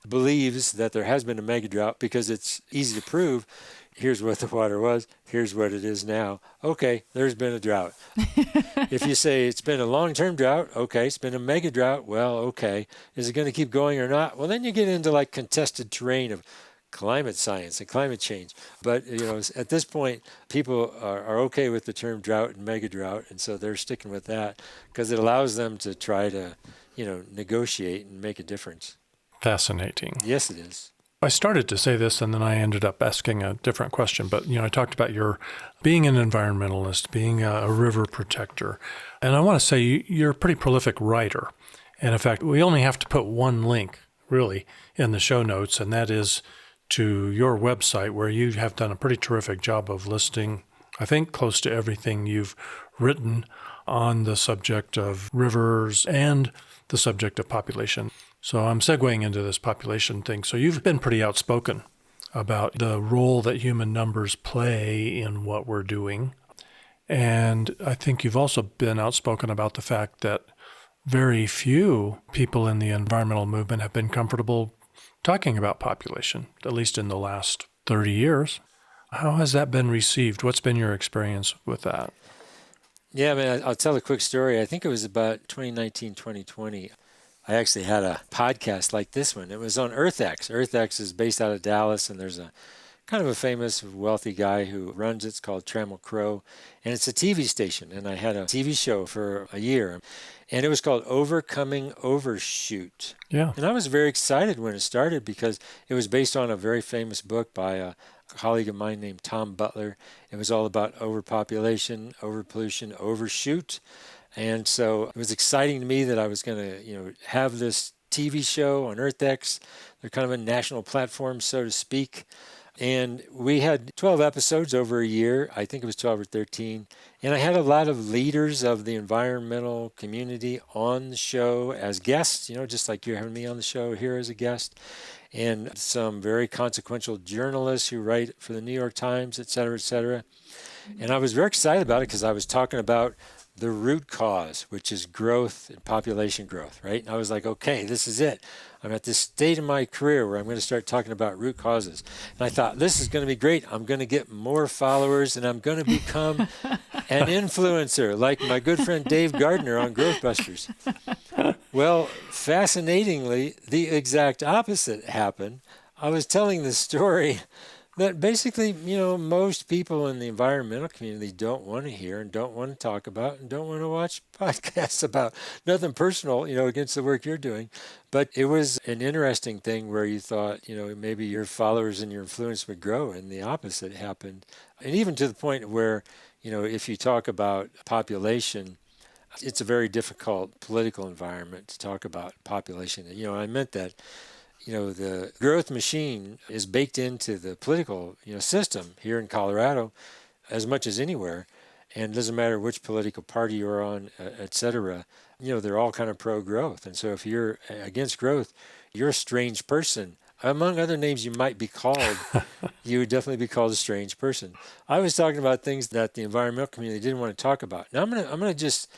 believes that there has been a mega drought, because it's easy to prove. Here's what the water was. Here's what it is now. Okay, there's been a drought. If you say it's been a long-term drought, okay, it's been a mega drought, well, okay. Is it going to keep going or not? Well, then you get into like contested terrain of climate science and climate change. But, at this point, people are okay with the term drought and mega drought, and so they're sticking with that because it allows them to try to, negotiate and make a difference. Fascinating. Yes, it is. I started to say this and then I ended up asking a different question, but I talked about your being an environmentalist, being a river protector, and I want to say you're a pretty prolific writer. And in fact, we only have to put one link really in the show notes, and that is to your website, where you have done a pretty terrific job of listing, I think, close to everything you've written on the subject of rivers and the subject of population. So I'm segueing into this population thing. So you've been pretty outspoken about the role that human numbers play in what we're doing. And I think you've also been outspoken about the fact that very few people in the environmental movement have been comfortable talking about population, at least in the last 30 years. How has that been received? What's been your experience with that? Yeah, I'll tell a quick story. I think it was about 2019, 2020. I actually had a podcast like this one. It was on EarthX. EarthX is based out of Dallas, and there's a kind of a famous, wealthy guy who runs it. It's called Trammell Crow, and it's a TV station. And I had a TV show for a year, and it was called Overcoming Overshoot. Yeah. And I was very excited when it started because it was based on a very famous book by a colleague of mine named Tom Butler. It was all about overpopulation, overpollution, overshoot. And so it was exciting to me that I was going to, have this TV show on EarthX. They're kind of a national platform, so to speak. And we had 12 episodes over a year. I think it was 12 or 13. And I had a lot of leaders of the environmental community on the show as guests, just like you're having me on the show here as a guest. And some very consequential journalists who write for the New York Times, et cetera, et cetera. And I was very excited about it because I was talking about the root cause, which is growth and population growth, right? And I was like, okay, this is it. I'm at this state in my career where I'm going to start talking about root causes. And I thought, this is going to be great. I'm going to get more followers and I'm going to become an influencer like my good friend Dave Gardner on Growth Busters. Well, fascinatingly, the exact opposite happened. I was telling the story that basically, most people in the environmental community don't want to hear and don't want to talk about and don't want to watch podcasts about. Nothing personal, against the work you're doing. But it was an interesting thing where you thought, maybe your followers and your influence would grow, and the opposite happened. And even to the point where, if you talk about population, it's a very difficult political environment to talk about population. I meant that, the growth machine is baked into the political, system here in Colorado as much as anywhere. And it doesn't matter which political party you're on, et cetera, they're all kind of pro-growth. And so if you're against growth, you're a strange person. Among other names you might be called, you would definitely be called a strange person. I was talking about things that the environmental community didn't want to talk about. Now I'm gonna just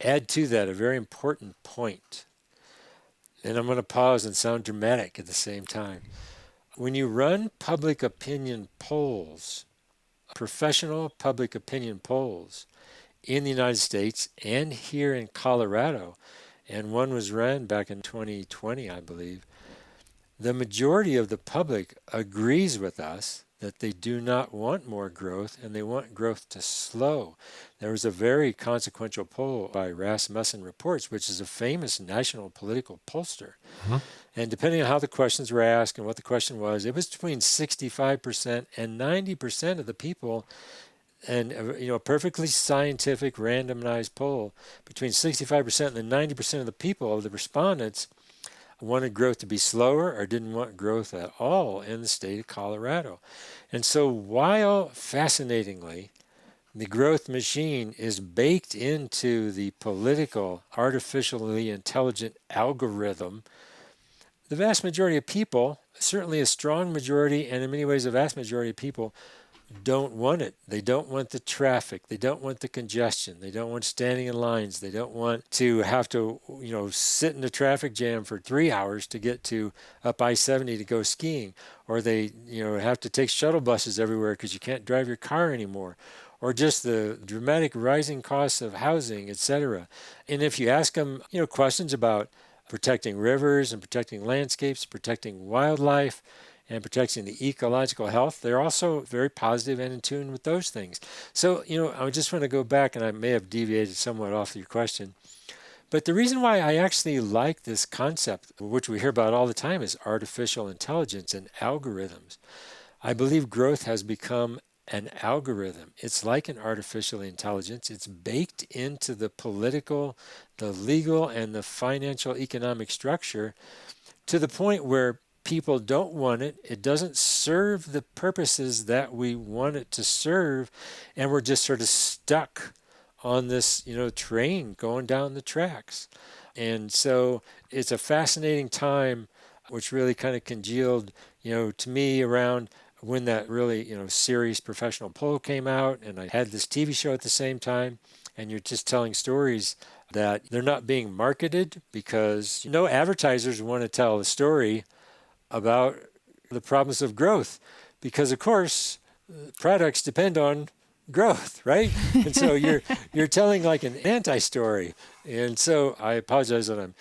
add to that a very important point. And I'm going to pause and sound dramatic at the same time. When you run public opinion polls, professional public opinion polls in the United States and here in Colorado, and one was run back in 2020, I believe, the majority of the public agrees with us that they do not want more growth and they want growth to slow. There was a very consequential poll by Rasmussen Reports, which is a famous national political pollster. Mm-hmm. And depending on how the questions were asked and what the question was, it was between 65% and 90% of the people, and a perfectly scientific randomized poll, between 65% and 90% of the people, of the respondents, wanted growth to be slower or didn't want growth at all in the state of Colorado. And so while, fascinatingly, the growth machine is baked into the political, artificially intelligent algorithm, the vast majority of people, certainly a strong majority, and in many ways a vast majority of people, don't want it. They don't want the traffic. They don't want the congestion. They don't want standing in lines. They don't want to have to, sit in a traffic jam for 3 hours to get to up I-70 to go skiing. Or they, have to take shuttle buses everywhere because you can't drive your car anymore. Or just the dramatic rising costs of housing, etc. And if you ask them, questions about protecting rivers and protecting landscapes, protecting wildlife, and protecting the ecological health, they're also very positive and in tune with those things. So, I just want to go back, and I may have deviated somewhat off your question, but the reason why I actually like this concept, which we hear about all the time, is artificial intelligence and algorithms. I believe growth has become an algorithm. It's like an artificial intelligence. It's baked into the political, the legal, and the financial economic structure to the point where people don't want it. It doesn't serve the purposes that we want it to serve, and we're just sort of stuck on this, train going down the tracks. And so it's a fascinating time, which really kind of congealed, to me around when that really, serious professional poll came out, and I had this TV show at the same time, and you're just telling stories that they're not being marketed because no advertisers want to tell a story about the problems of growth because, of course, products depend on growth, right? And so you're telling like an anti-story. And so I apologize that I'm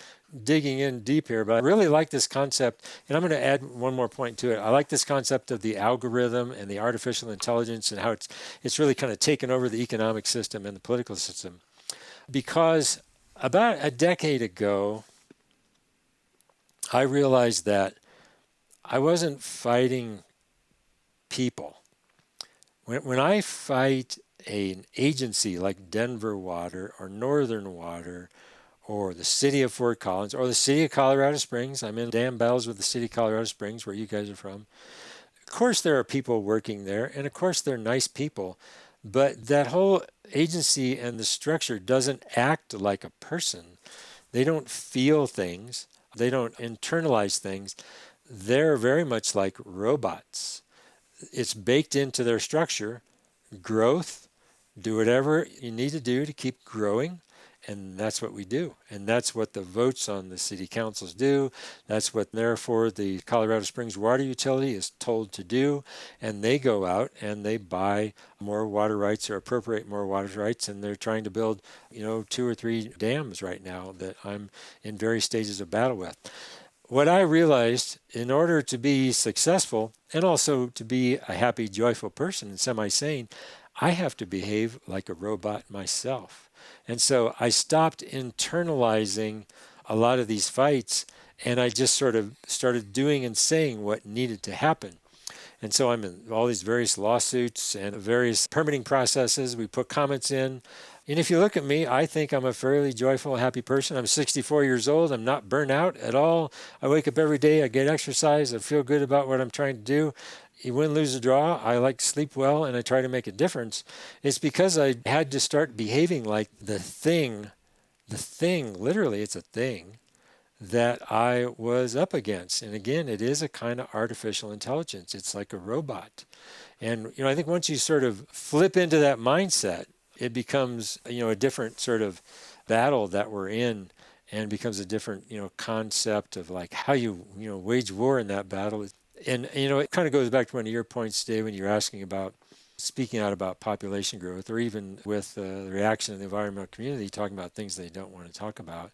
digging in deep here, but I really like this concept. And I'm going to add one more point to it. I like this concept of the algorithm and the artificial intelligence and how it's really kind of taken over the economic system and the political system. Because about a decade ago, I realized that I wasn't fighting people. When I fight an agency like Denver Water or Northern Water or the city of Fort Collins or the city of Colorado Springs, I'm in dam battles with the city of Colorado Springs where you guys are from. Of course there are people working there, and of course they're nice people, but that whole agency and the structure doesn't act like a person. They don't feel things. They don't internalize things. They're very much like robots. It's baked into their structure. Growth, do whatever you need to do to keep growing, and that's what we do. And that's what the votes on the city councils do. That's what, therefore, the Colorado Springs water utility is told to do. And they go out and they buy more water rights or appropriate more water rights, and they're trying to build, 2 or 3 dams right now that I'm in various stages of battle with. what I realized, in order to be successful and also to be a happy, joyful person and semi-sane, I have to behave like a robot myself. And so I stopped internalizing a lot of these fights, and I just sort of started doing and saying what needed to happen. And so I'm in all these various lawsuits and various permitting processes. We put comments in. And if you look at me, I think I'm a fairly joyful, happy person. I'm 64 years old. I'm not burnt out at all. I wake up every day. I get exercise. I feel good about what I'm trying to do. You win, lose, or draw. I like to sleep well, and I try to make a difference. It's because I had to start behaving like the thing, literally it's a thing, that I was up against. And again, it is a kind of artificial intelligence. It's like a robot. And, I think once you sort of flip into that mindset, it becomes, a different sort of battle that we're in, and becomes a different, concept of like how you, wage war in that battle. And, it kind of goes back to one of your points, Dave, when you're asking about speaking out about population growth, or even with the reaction of the environmental community, talking about things they don't want to talk about.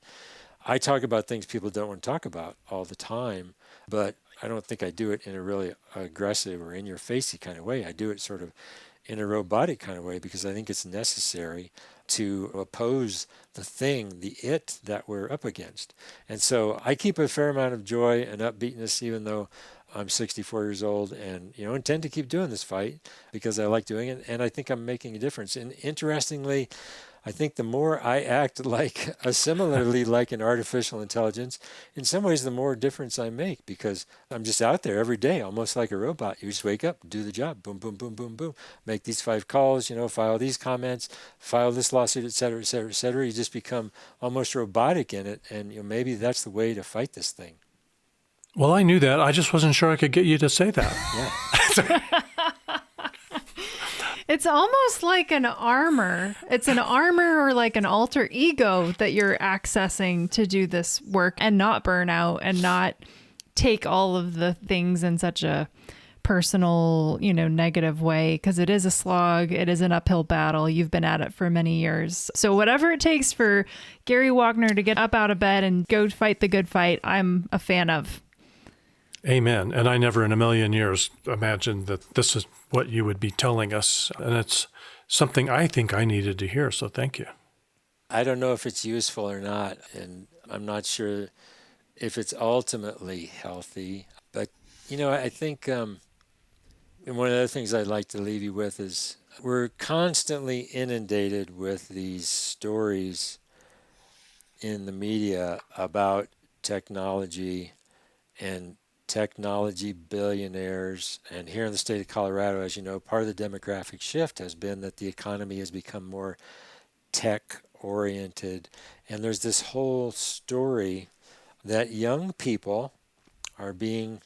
I talk about things people don't want to talk about all the time, but I don't think I do it in a really aggressive or in-your-facey kind of way. I do it sort of in a robotic kind of way, because I think it's necessary to oppose the thing, the it that we're up against. And so I keep a fair amount of joy and upbeatness, even though I'm 64 years old, and intend to keep doing this fight because I like doing it, and I think I'm making a difference. And interestingly, I think the more I act like similarly like an artificial intelligence, in some ways the more difference I make, because I'm just out there every day, almost like a robot. You just wake up, do the job, boom, boom, boom, boom, boom, make these 5 calls, file these comments, file this lawsuit, et cetera, et cetera, et cetera. You just become almost robotic in it, and maybe that's the way to fight this thing. Well, I knew that. I just wasn't sure I could get you to say that. Yeah. It's almost like an armor. It's an armor or like an alter ego that you're accessing to do this work and not burn out and not take all of the things in such a personal, negative way, because it is a slog. It is an uphill battle. You've been at it for many years. So whatever it takes for Gary Wockner to get up out of bed and go fight the good fight, I'm a fan of. Amen. And I never in a million years imagined that this is what you would be telling us. And it's something I think I needed to hear. So thank you. I don't know if it's useful or not. And I'm not sure if it's ultimately healthy. But, I think and one of the other things I'd like to leave you with is we're constantly inundated with these stories in the media about technology and technology billionaires. And here in the state of Colorado, as you know, part of the demographic shift has been that the economy has become more tech-oriented. And there's this whole story that young people are being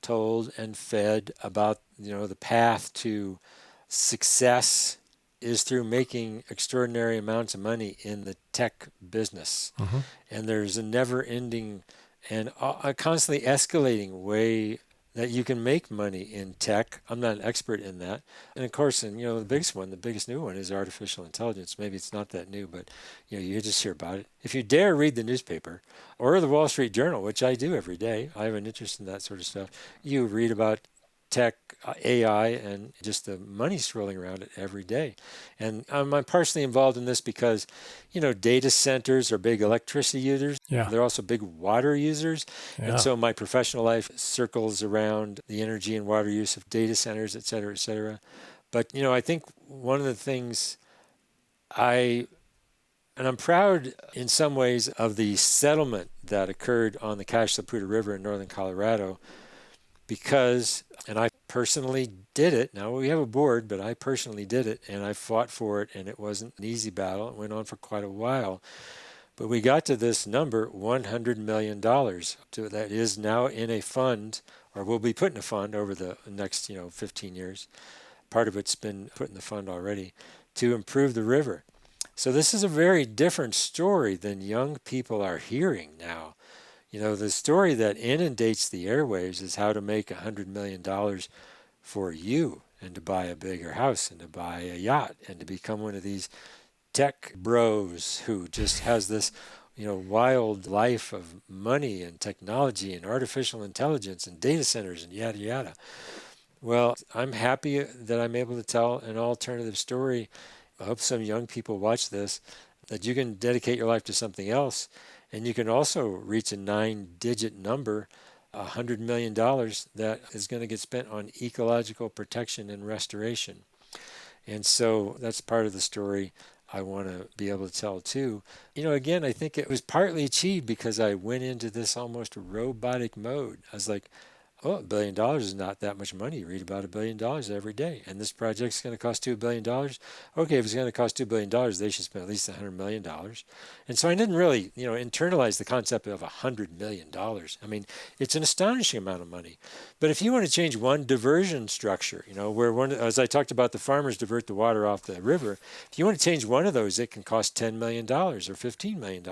told and fed about, the path to success is through making extraordinary amounts of money in the tech business. Mm-hmm. And there's a never-ending and a constantly escalating way that you can make money in tech. I'm not an expert in that. And of course, the biggest new one is artificial intelligence. Maybe it's not that new, but you just hear about it. If you dare read the newspaper or the Wall Street Journal, which I do every day, I have an interest in that sort of stuff. You read about tech, AI, and just the money swirling around it every day. And I'm partially involved in this because, data centers are big electricity users. Yeah. They're also big water users. Yeah. And so my professional life circles around the energy and water use of data centers, et cetera, et cetera. But, I think one of the things I'm proud in some ways of the settlement that occurred on the Cache-la-Poudre River in northern Colorado, because, and I personally did it. Now we have a board, but I personally did it, and I fought for it, and it wasn't an easy battle. It went on for quite a while. But we got to this number, $100 million, that is now in a fund, or will be put in a fund over the next, 15 years. Part of it's been put in the fund already to improve the river. So this is a very different story than young people are hearing now. The story that inundates the airwaves is how to make $100 million for you, and to buy a bigger house, and to buy a yacht, and to become one of these tech bros who just has this, wild life of money and technology and artificial intelligence and data centers and yada, yada. Well, I'm happy that I'm able to tell an alternative story. I hope some young people watch this, that you can dedicate your life to something else, and you can also reach a 9-digit number, $100 million, that is going to get spent on ecological protection and restoration. And so that's part of the story I want to be able to tell too. Again, I think it was partly achieved because I went into this almost robotic mode. I was like, $1 billion is not that much money. You read about $1 billion every day. And this project's going to cost $2 billion. Okay, if it's going to cost $2 billion, they should spend at least $100 million. And so I didn't really, internalize the concept of $100 million. I mean, it's an astonishing amount of money. But if you want to change one diversion structure, as I talked about, the farmers divert the water off the river. If you want to change one of those, it can cost $10 million or $15 million.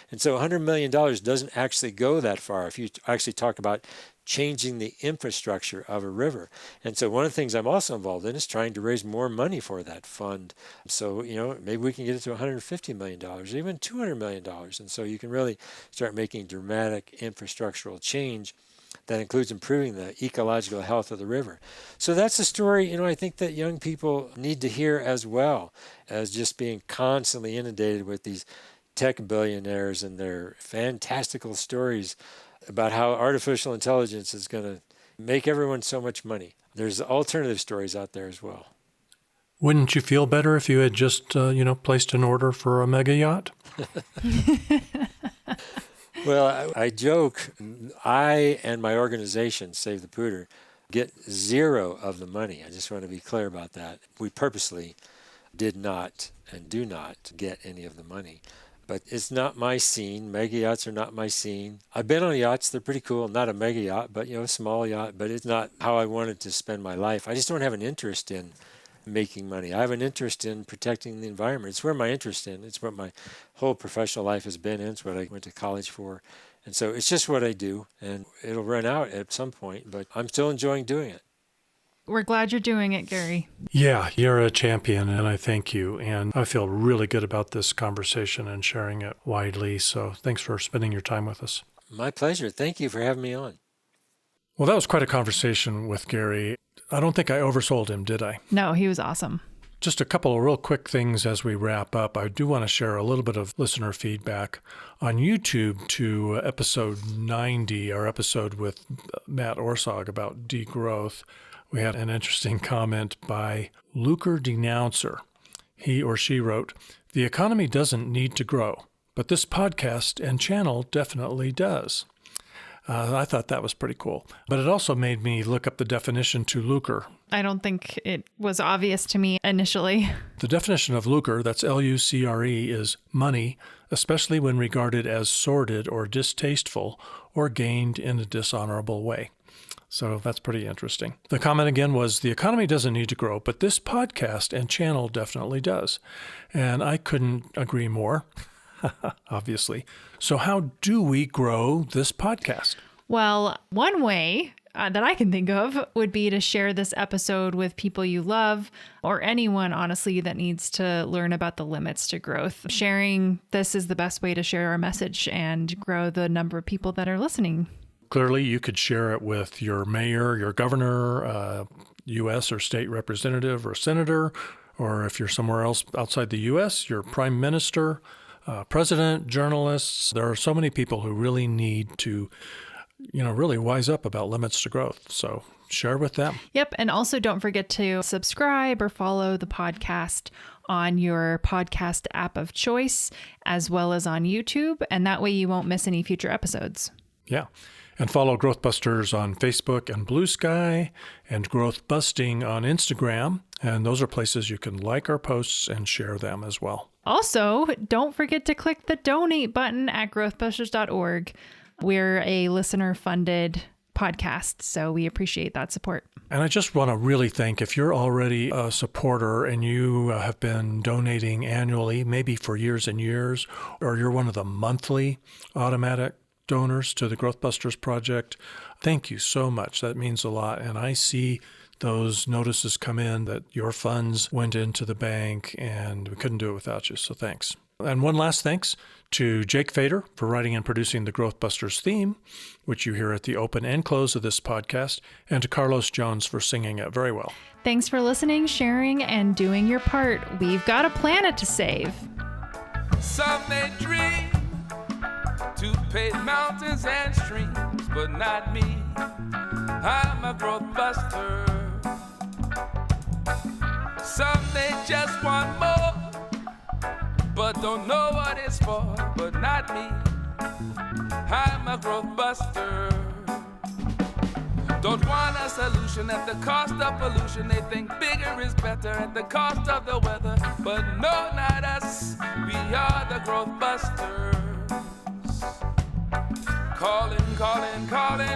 And so $100 million doesn't actually go that far if you actually talk about changing the infrastructure of a river. And so one of the things I'm also involved in is trying to raise more money for that fund. So, maybe we can get it to $150 million, even $200 million. And so you can really start making dramatic infrastructural change that includes improving the ecological health of the river. So that's a story, I think that young people need to hear as well as just being constantly inundated with these tech billionaires and their fantastical stories about how artificial intelligence is going to make everyone so much money. There's alternative stories out there as well. Wouldn't you feel better if you had just, placed an order for a mega yacht? Well, I joke, I and my organization, Save the Pooter, get zero of the money. I just want to be clear about that. We purposely did not and do not get any of the money. But it's not my scene. Mega yachts are not my scene. I've been on yachts. They're pretty cool. Not a mega yacht, but, a small yacht. But it's not how I wanted to spend my life. I just don't have an interest in making money. I have an interest in protecting the environment. It's where my interest in. It's what my whole professional life has been in. It's what I went to college for. And so it's just what I do. And it'll run out at some point. But I'm still enjoying doing it. We're glad you're doing it, Gary. Yeah, you're a champion, and I thank you. And I feel really good about this conversation and sharing it widely. So thanks for spending your time with us. My pleasure. Thank you for having me on. Well, that was quite a conversation with Gary. I don't think I oversold him, did I? No, he was awesome. Just a couple of real quick things as we wrap up. I do want to share a little bit of listener feedback on YouTube to episode 90, our episode with Matt Orsog about degrowth. We had an interesting comment by Luker Denouncer. He or she wrote, "The economy doesn't need to grow, but this podcast and channel definitely does." I thought that was pretty cool. But it also made me look up the definition to lucre. I don't think it was obvious to me initially. The definition of lucre, that's L-U-C-R-E, is money, especially when regarded as sordid or distasteful or gained in a dishonorable way. So that's pretty interesting. The comment again was, the economy doesn't need to grow, but this podcast and channel definitely does. And I couldn't agree more, obviously. So how do we grow this podcast? Well, one way that I can think of would be to share this episode with people you love or anyone, honestly, that needs to learn about the limits to growth. Sharing this is the best way to share our message and grow the number of people that are listening. Clearly, you could share it with your mayor, your governor, U.S. or state representative or senator, or if you're somewhere else outside the U.S., your prime minister, president, journalists. There are so many people who really need to, really wise up about limits to growth. So share with them. Yep. And also don't forget to subscribe or follow the podcast on your podcast app of choice, as well as on YouTube. And that way you won't miss any future episodes. Yeah. And follow Growthbusters on Facebook and Blue Sky, and Growth Busting on Instagram. And those are places you can like our posts and share them as well. Also, don't forget to click the donate button at growthbusters.org. We're a listener-funded podcast, so we appreciate that support. And I just want to really thank, if you're already a supporter and you have been donating annually, maybe for years and years, or you're one of the monthly automatic donors to the Growthbusters project, thank you so much. That means a lot. And I see those notices come in that your funds went into the bank, and we couldn't do it without you. So thanks. And one last thanks to Jake Fader for writing and producing the Growth Busters theme, which you hear at the open and close of this podcast, and to Carlos Jones for singing it very well. Thanks for listening, sharing, and doing your part. We've got a planet to save. Some may dream to pave mountains and streams, but not me. I'm a growth buster. Some may just want more, but don't know what it's for, but not me. I'm a growth buster. Don't want a solution at the cost of pollution. They think bigger is better at the cost of the weather, but no, not us. We are the growth busters. Calling, calling, calling.